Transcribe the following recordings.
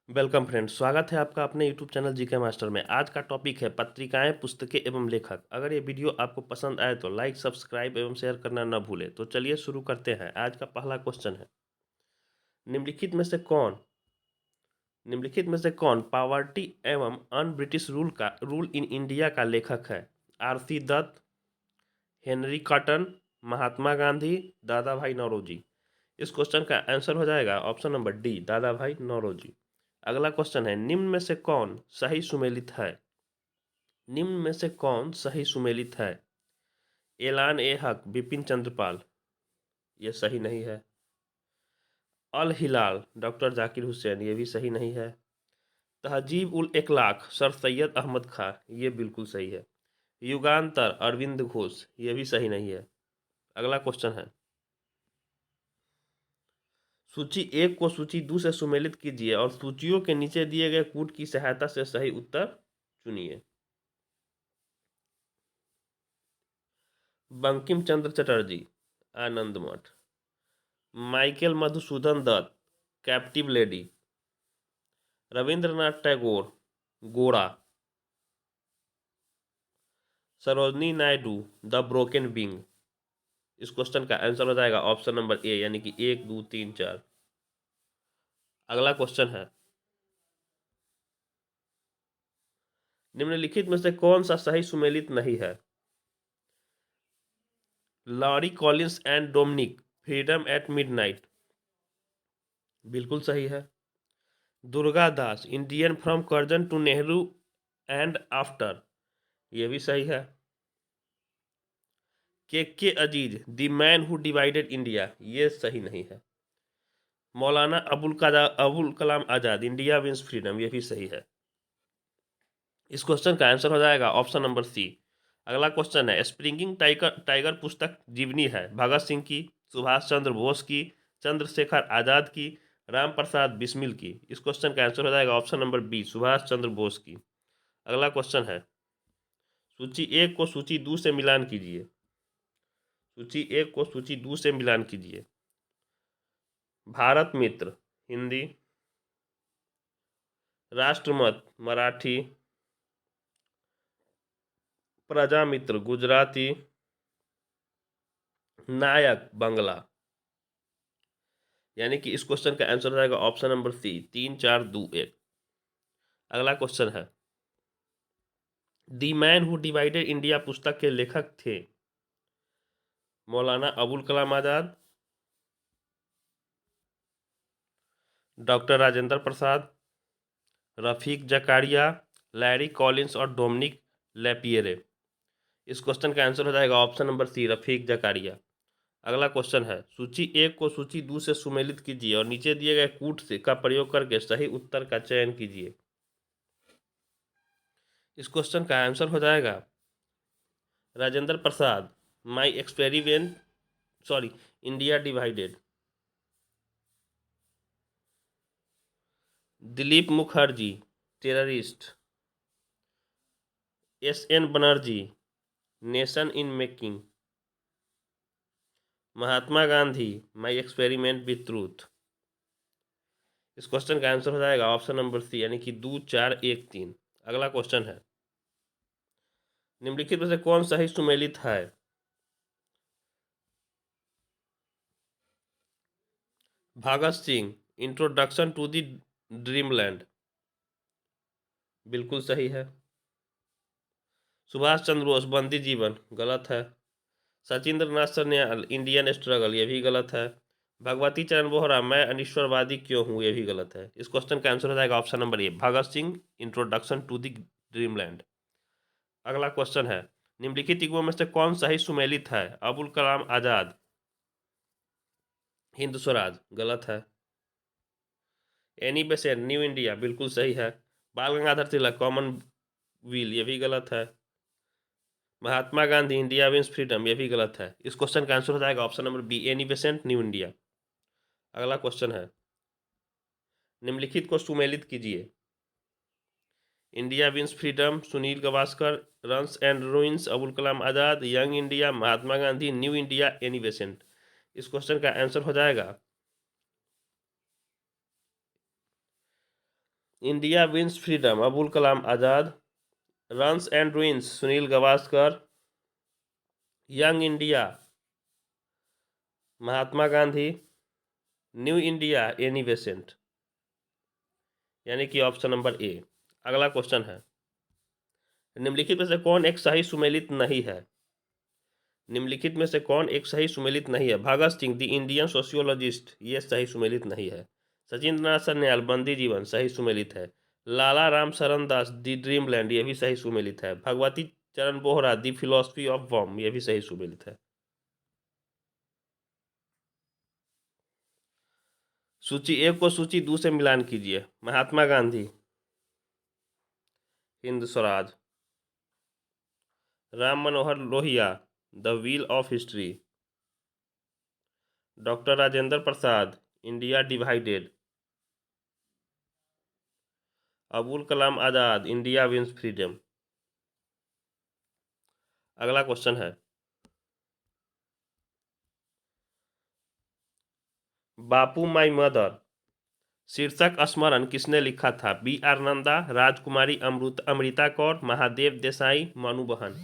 Welcome friends, स्वागत है आपका अपने यूट्यूब चैनल जीके मास्टर में। आज का टॉपिक है पत्रिकाएं, पुस्तकें एवं लेखक। अगर ये वीडियो आपको पसंद आए तो लाइक, सब्सक्राइब एवं शेयर करना न भूलें। तो चलिए शुरू करते हैं। आज का पहला क्वेश्चन है, निम्नलिखित में से कौन पॉवर्टी एवं अन ब्रिटिश रूल इन इंडिया का लेखक है? RC Dutt, Henry cotton, Mahatma Gandhi, दादा भाई नौरोजी। इस क्वेश्चन का आंसर हो जाएगा ऑप्शन नंबर डी, दादा भाई नौरोजी। अगला क्वेश्चन है, निम्न में से कौन सही सुमेलित है? एलान ए हक, बिपिन चंद्रपाल। ये सही नहीं है। अल हिलाल, डॉक्टर जाकिर हुसैन। ये भी सही नहीं है। तहजीब उल इखलाक, सर सैयद अहमद खां। ये बिल्कुल सही है। युगांतर, अरविंद घोष। ये भी सही नहीं है। अगला क्वेश्चन है, सूची एक को सूची दो से सुमेलित कीजिए और सूचियों के नीचे दिए गए कूट की सहायता से सही उत्तर चुनिए। Bankim Chandra Chatterjee, Anand Math. Michael Madhusudan Dutt, captive lady. Rabindranath Tagore, Gora. Sarojini Naidu, the broken wing. इस क्वेश्चन का आंसर हो जाएगा ऑप्शन नंबर ए, यानी कि 1, 2, 3, 4। अगला क्वेश्चन है, निम्नलिखित में से कौन सा सही सुमेलित नहीं है? Larry Collins and Dominique, freedom at midnight. बिल्कुल सही है। Durga Das, Indian from Curzon to Nehru and after. ये भी सही है। K Aziz, the man who divided India. ये सही नहीं है। Maulana Abul Kalam Azad, India wins freedom. ये भी सही है। इस क्वेश्चन का आंसर हो जाएगा ऑप्शन नंबर सी। अगला क्वेश्चन है, स्प्रिंगिंग टाइगर टाइगर पुस्तक जीवनी है भगत सिंह की, सुभाष चंद्र बोस की, चंद्रशेखर आज़ाद की, राम प्रसाद बिस्मिल की। इस क्वेश्चन का आंसर हो जाएगा option number B, Subhash Chandra Bose की। अगला क्वेश्चन है, सूची एक को सूची दो से मिलान कीजिए। भारत मित्र, हिंदी। राष्ट्रमत, मराठी। प्रजामित्र, गुजराती। नायक, बांग्ला। यानी कि इस क्वेश्चन का आंसर हो जाएगा ऑप्शन नंबर सी, 3, 4, 2, 1। अगला क्वेश्चन है, the man who divided India पुस्तक के लेखक थे? Maulana Abul Kalam Azad, doctor Rajendra Prasad, Rafiq Zakaria, Larry Collins और डोमिनिक लेपियरे। इस क्वेश्चन का आंसर हो जाएगा option number C, Rafiq Zakaria. अगला क्वेश्चन है, सूची एक को सूची दो से सुमेलित कीजिए और नीचे दिए गए कूट से का प्रयोग करके सही उत्तर का चयन कीजिए। इस क्वेश्चन का आंसर हो जाएगा Rajendra Prasad, my experiment, sorry, India divided. Dilip Mukherjee, terrorist. S N. Banerjee, nation in making. Mahatma Gandhi, my experiment with truth. इस क्वेश्चन का आंसर हो जाएगा ऑप्शन नंबर सी, यानी कि 2, 4, 1, 3। अगला क्वेश्चन है, निम्नलिखित में से कौन सही सुमेलित है? Bhagat Singh, introduction to the dreamland. बिल्कुल सही है। सुभाष चंद्र बोस, बंदी जीवन। गलत है। Sachindra Nath Sanyal, Indian struggle. ये भी गलत है। भगवती चरण बोहरा, मैं अनिश्वरवादी क्यों हूँ। ये भी गलत है। इस क्वेश्चन का आंसर हो जाएगा option number A, Bhagat Singh, introduction to the dreamland. अगला क्वेश्चन है, निम्नलिखित युगों में से कौन सही सुमेलित है? अबुल कलाम आजाद, हिंद स्वराज। गलत है। Any Besant, new India. बिल्कुल सही है। बाल गंगाधर तिलक, कॉमनवेल्थ। ये भी गलत है। Mahatma Gandhi, India wins freedom. ये भी गलत है। इस क्वेश्चन का आंसर हो जाएगा option number B, Annie Besant, new India. अगला क्वेश्चन है, निम्नलिखित को सुमेलित कीजिए। India wins freedom, Sunil Gavaskar, runs and ruins, Abul Kalam Azad, young India, Mahatma Gandhi, new India, Annie Besant. इस क्वेश्चन का आंसर हो जाएगा India wins freedom Abul Kalam Azad. Runs and ruins Sunil Gavaskar. Young India Mahatma Gandhi. New India Annie Besant, यानी कि ऑप्शन नंबर ए। अगला क्वेश्चन है, निम्नलिखित में से कौन एक सही सुमेलित नहीं है? निम्नलिखित में से कौन एक सही सुमेलित नहीं है? Bhagat Singh the Indian sociologist, ये सही सुमेलित नहीं है। सचिंद्रनाथ सन्याल बंदी जीवन, सही सुमेलित है। लाला राम शरण दास दी ड्रीम लैंड, ये भी सही सुमेलित है। भगवती चरण बोहरा दी फिलोसफी ऑफ बॉम्ब, ये भी सही सुमेलित है। सूची एक को सूची दो से मिलान कीजिए। Mahatma Gandhi, Hind Swaraj. Ram Manohar Lohia the wheel of history. Doctor Rajendra Prasad India divided. Abul Kalam Azad India wins freedom. अगला क्वेश्चन है, बापू माई मदर शीर्षक स्मरण किसने लिखा था? बी आर नंदा, राजकुमारी अमृता कौर, महादेव देसाई, मनु बहन।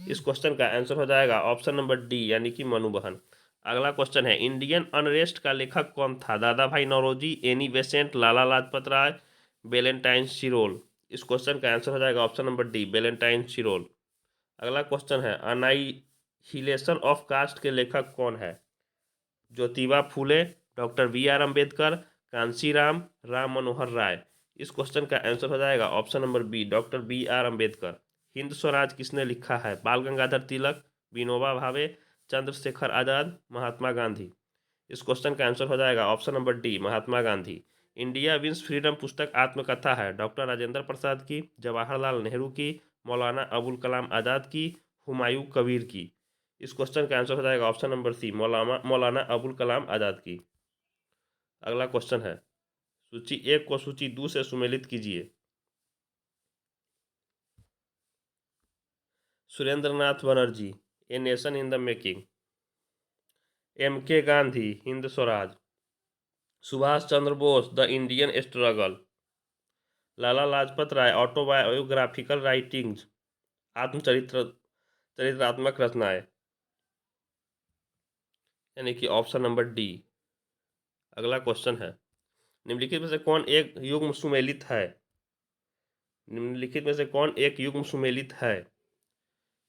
इस क्वेश्चन का आंसर हो जाएगा ऑप्शन नंबर डी, यानी कि मनु बहन। अगला क्वेश्चन है, इंडियन अनरेस्ट का लेखक कौन था? दादा भाई नौरोजी, एनी बेसेंट, लाला लाजपत राय, वेलेंटाइन शिरोल। इस क्वेश्चन का आंसर हो जाएगा option number D, Valentine Shirol. अगला क्वेश्चन है, अनाइहिलेशन ऑफ कास्ट के लेखक कौन है? Jyotiba Phule, doctor B R Ambedkar, Kanshiram, Ram Manohar Rai. इस क्वेश्चन का आंसर हो जाएगा option number B, doctor B R Ambedkar. Hind Swaraj किसने लिखा है? बाल गंगाधर तिलक, विनोबा भावे, चंद्रशेखर आज़ाद, महात्मा गांधी। इस क्वेश्चन का आंसर हो जाएगा option number D, Mahatma Gandhi. India wins freedom पुस्तक आत्मकथा है डॉक्टर राजेंद्र प्रसाद की, जवाहरलाल नेहरू की, मौलाना अबुल कलाम आज़ाद की, हुमायूं कबीर की। इस क्वेश्चन का आंसर हो जाएगा ऑप्शन नंबर सी, मौलाना अबुल कलाम आज़ाद की। अगला क्वेश्चन है, सूची एक को सूची दो से सुमेलित कीजिए। Surendranath Banerjee a nation in the making. M K Gandhi Hind Swaraj. Subhash Chandra Bose the Indian struggle. Lala Lajpat Rai autobiographical writings, चरित्रात्मक रचनाएं, यानी कि ऑप्शन नंबर डी। अगला क्वेश्चन है, निम्नलिखित में से कौन एक युग्म सुमेलित है? निम्नलिखित में से कौन एक युग्म सुमेलित है?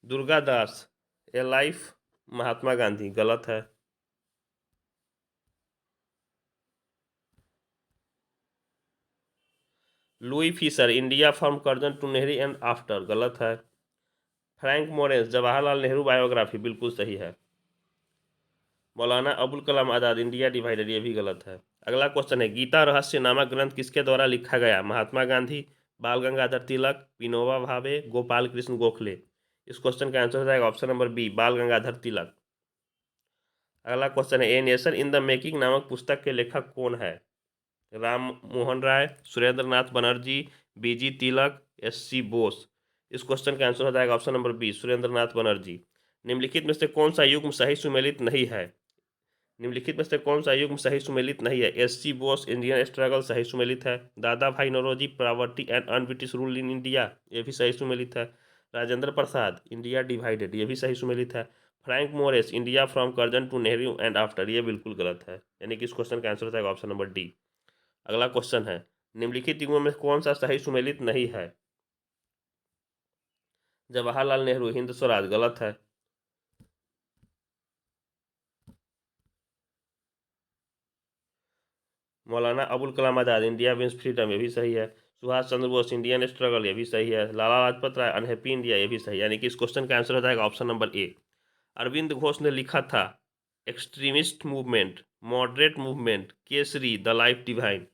दुर्गा दास ए लाइफ, महात्मा गांधी, गलत है। Louis Fischer India from Curzon to Nehru and after, गलत है। फ्रैंक मोरेंस जवाहरलाल नेहरू बायोग्राफी, बिल्कुल सही है। मौलाना अबुल कलाम आज़ाद इंडिया डिवाइडेड, ये भी गलत है। अगला क्वेश्चन है, गीता रहस्य नामक ग्रंथ किसके द्वारा लिखा गया? महात्मा गांधी, बाल गंगाधर तिलक, विनोबा भावे, गोपाल कृष्ण गोखले। इस क्वेश्चन का आंसर हो जाएगा ऑप्शन नंबर बी, बाल गंगाधर तिलक। अगला क्वेश्चन है, ए नेशन इन द मेकिंग नामक पुस्तक के लेखक कौन है? राम मोहन राय, सुरेंद्र नाथ बनर्जी, बीजी तिलक, एस सी बोस। इस क्वेश्चन का आंसर हो जाएगा ऑप्शन नंबर बी, सुरेंद्र नाथ बनर्जी। निम्नलिखित में से कौन सा युग्म सही सुमेलित नहीं है? निम्नलिखित में से कौन सा युग्म सही सुमेलित नहीं है? S C Bose Indian struggle, सही सुमेलित है। Dadabhai Naoroji property and un British rule in India, ये भी सही सुमेलित है। राजेंद्र प्रसाद इंडिया डिवाइडेड, ये भी सही सुमेलित है। Frank Moraes India from Curzon to Nehru and after, ये बिल्कुल गलत है, यानी कि इस क्वेश्चन का आंसर हो जाएगा ऑप्शन नंबर डी। अगला क्वेश्चन है, निम्नलिखित युग्मों में कौन सा सही सुमेलित नहीं है? जवाहरलाल नेहरू हिंद स्वराज, गलत है। Maulana Abul Kalam Azad India wins freedom, ये भी सही है। सुभाष चंद्र बोस इंडियन स्ट्रगल, ये भी सही है। लाला लाजपत राय अनहैप्पी इंडिया, ये भी सही है, यानी कि इस क्वेश्चन का आंसर हो जाएगा option number A. Aurobindo Ghosh ने लिखा था extremist movement, moderate movement, Kesari, the life divine.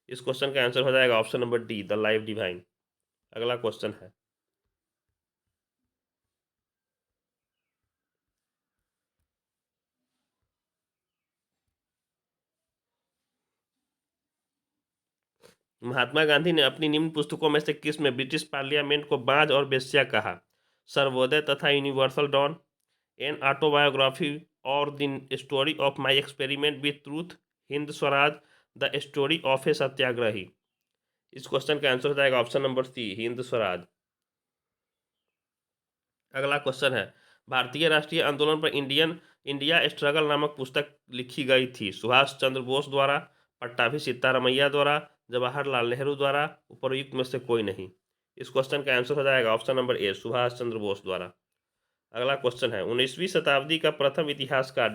इस क्वेश्चन का आंसर हो जाएगा option number D, the life divine. अगला क्वेश्चन है, महात्मा गांधी ने अपनी निम्न पुस्तकों में से किस में ब्रिटिश पार्लियामेंट को बांझ और बेश्या कहा? सर्वोदय तथा यूनिवर्सल डॉन, एन ऑटोबायोग्राफी और the story of my experiment with truth, Hind Swaraj, the story of a satyagrahi. इस क्वेश्चन का आंसर हो जाएगा option number C, Hind Swaraj. अगला क्वेश्चन है, भारतीय राष्ट्रीय आंदोलन पर इंडिया स्ट्रगल नामक पुस्तक लिखी गई थी सुभाष चंद्र बोस द्वारा, पट्टाभी सीतारामैया द्वारा, जवाहरलाल नेहरू द्वारा, उपयुक्त में से कोई नहीं। इस क्वेश्चन का आंसर हो जाएगा ऑप्शन नंबर ए, सुभाष चंद्र बोस द्वारा। अगला क्वेश्चन है, 19वीं शताब्दी का प्रथम इतिहासकार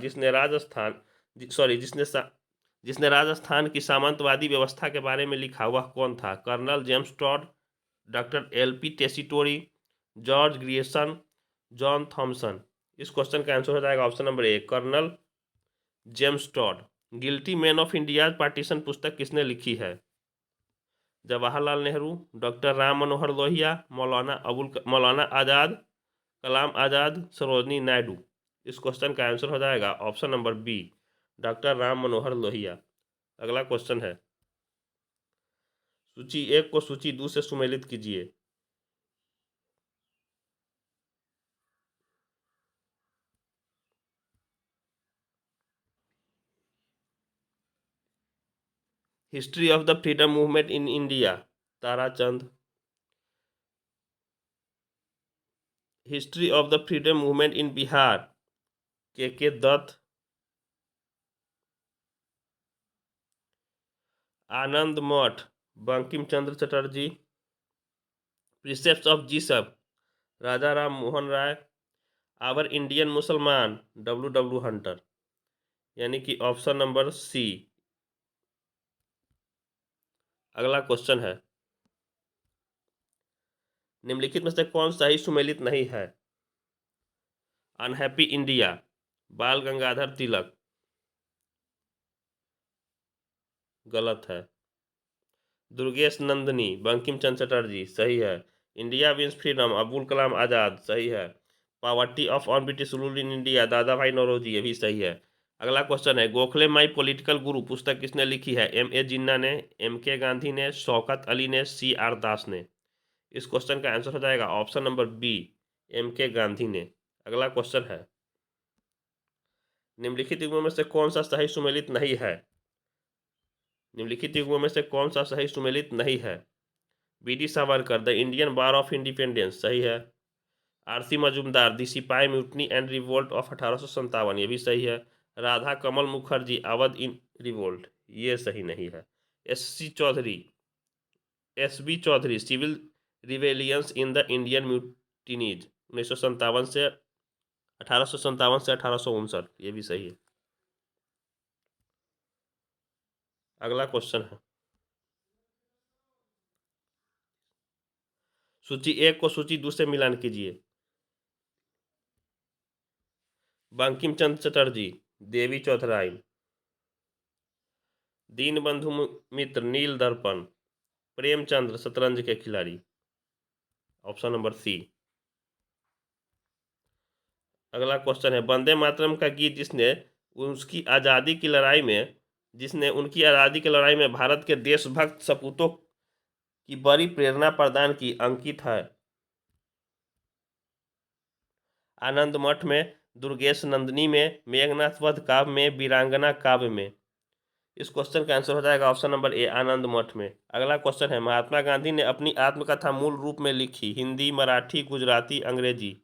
जिसने राजस्थान की सामंतवादी व्यवस्था के बारे में लिखा वह कौन था? Colonel James Tod, doctor L P. Tessitori, George Grierson, John Thomson. इस क्वेश्चन का आंसर हो जाएगा option number A, colonel James Tod. Guilty man of India partition पुस्तक किसने लिखी है? जवाहरलाल नेहरू, डॉक्टर राम मनोहर लोहिया, मौलाना आज़ाद, कलाम आज़ाद, सरोजनी नायडू। इस क्वेश्चन का आंसर हो जाएगा option number B, doctor Ram Manohar Lohia. अगला क्वेश्चन है, सूची 1 को सूची 2 से सुमेलित कीजिए। History of the freedom movement in India, Tarachand. History of the freedom movement in Bihar, K Dutt. Anand Math, Bankim Chandra Chatterjee. Precepts of Jesus, Raja Ram Mohan Roy. Our Indian Musalman, W Hunter. यानी कि ऑप्शन नंबर सी। अगला क्वेश्चन है, निम्नलिखित में से कौन सा ही सुमेलित नहीं है? अनहैप्पी इंडिया, बाल गंगाधर तिलक। गलत है। दुर्गेश नंदनी, बंकिम चंद्र चटर्जी। सही है। India wins freedom, Abdul Kalam Azad. सही है। Poverty of on British rule in India, दादा भाई नौरोजी। ये भी सही है। अगला क्वेश्चन है, गोखले माई पॉलिटिकल गुरु पुस्तक किसने लिखी है? M.A. जिन्ना ने, M.K. गांधी ने, शौकत अली ने, C.R. दास ने। इस क्वेश्चन का आंसर हो जाएगा option number B, M.K. Gandhi ने। अगला क्वेश्चन है, निम्नलिखित युग्मों में से कौन सा सही सुमेलित नहीं है? निम्नलिखित युग्मों में से कौन सा सही सुमेलित नहीं है? B.D. Savarkar, the Indian war of independence. सही है। R.C. Majumdar, the sipahi mutiny and revolt of 1857। ये भी सही है। Radha Kamal Mukherjee, Awadh in revolt. ये सही नहीं है। S.B. Chaudhuri, civil rebellions in the Indian mutinies, 1957 से 1859। ये भी सही है। अगला क्वेश्चन है, सूची 1 को सूची 2 से मिलान कीजिए। बंकिम चंद्र चटर्जी, देवी चौधराई। दीनबंधु मित्र, नील दर्पण। Premchandra, Shatranj ke Khiladi. Option number C. अगला क्वेश्चन है, वंदे मातरम का गीत जिसने उनकी आज़ादी की लड़ाई में भारत के देशभक्त सपूतों की बड़ी प्रेरणा प्रदान की, अंकित है? आनंद मठ में, दुर्गेश नंदनी में, मेघनाथ वध काव्य में, वीरांगना काव्य में। इस क्वेश्चन का आंसर हो जाएगा ऑप्शन नंबर ए, आनंद मठ में। अगला क्वेश्चन है, महात्मा गांधी ने अपनी आत्मकथा मूल रूप में लिखी, हिंदी, मराठी, गुजराती, अंग्रेजी।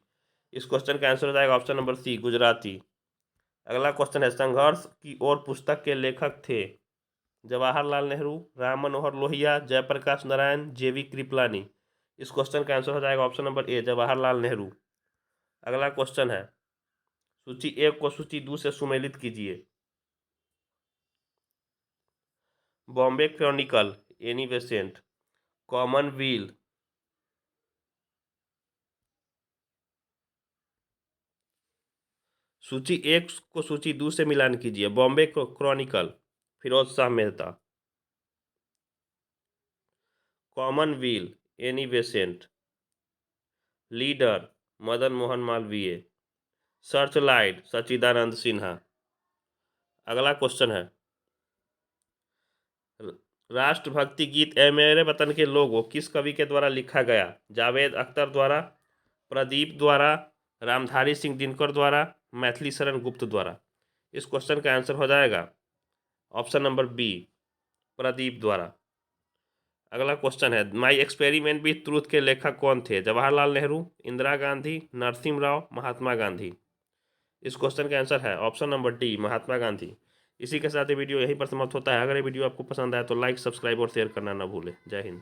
इस क्वेश्चन का आंसर हो जाएगा ऑप्शन नंबर सी, गुजराती। अगला क्वेश्चन है, संघर्ष की ओर पुस्तक के लेखक थे? जवाहरलाल नेहरू, राम मनोहर लोहिया, जयप्रकाश नारायण, J.V. कृपलानी। इस क्वेश्चन का आंसर हो जाएगा ऑप्शन नंबर ए, जवाहरलाल नेहरू। अगला क्वेश्चन है, सूची 1 को सूची 2 से सुमेलित कीजिए। Bombay chronicle, Annie Besant. Commonwealth. सूची 1 को सूची 2 से मिलान कीजिए। Bombay chronicle, Firoz Shah Mehta. Commonwealth, Annie Besant. Leader, Madan Mohan Malaviya. Searchlight, Sachchidanand Sinha. अगला क्वेश्चन है, राष्ट्रभक्ति गीत ए मेरे वतन के लोगों किस कवि के द्वारा लिखा गया? जावेद अख्तर द्वारा, प्रदीप द्वारा, रामधारी सिंह दिनकर द्वारा, मैथिली शरण गुप्त द्वारा। इस क्वेश्चन का आंसर हो जाएगा ऑप्शन नंबर बी, प्रदीप द्वारा। अगला क्वेश्चन है, माई एक्सपेरिमेंट विथ ट्रूथ के लेखक कौन थे? जवाहरलाल नेहरू, इंदिरा गांधी, नरसिम्हा राव, महात्मा गांधी। इस क्वेश्चन का आंसर है option number D, Mahatma Gandhi. इसी के साथ ये वीडियो यहीं पर समाप्त होता है। अगर ये वीडियो आपको पसंद आया तो लाइक, सब्सक्राइब और शेयर करना ना भूलें। जय हिंद।